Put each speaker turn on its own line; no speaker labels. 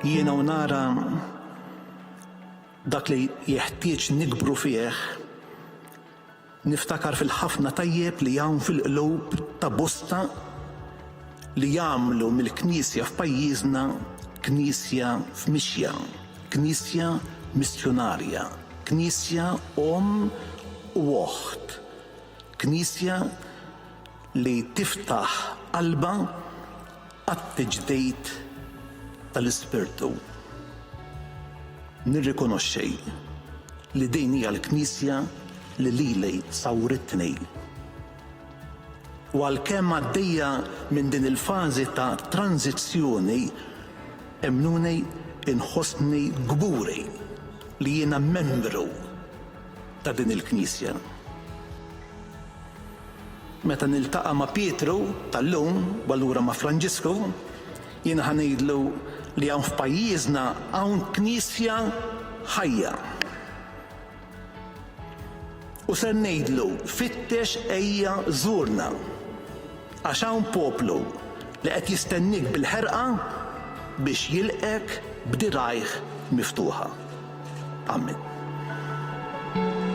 jiena u nara dak li jeħtieġ nikbru fih, niftakar fil-ħafna tajjeb li hawn fil-qlub ta' bosta li jagħmlu mill-Knisja f'pajjiżna Knisja f'mixja, Knisja missjonarja, Knisja u oħt, Knisja li tiftaħ qalba għat-tiġdejt tal-Ispirtu. Nirrikonoxxi li din hija l-Knisja li lili sawritni. U għalkemm għaddejja minn din il-fażi ta' tranzizzjoni, emnuni inħossni gburi li jiena membru ta' din il-Knisja. Meta niltaqa' ma' Pietru tal-lum u allura ma' Franġisku, jiena ħanejdlu li hawn f'pajjiżna hawn Knisja ħajja. U se ngħidlu fittex ejja żurna għax hawn poplu li qed jistennik bil-ħerqa biex jilqek b'dirgħajh miftuħa. Amen.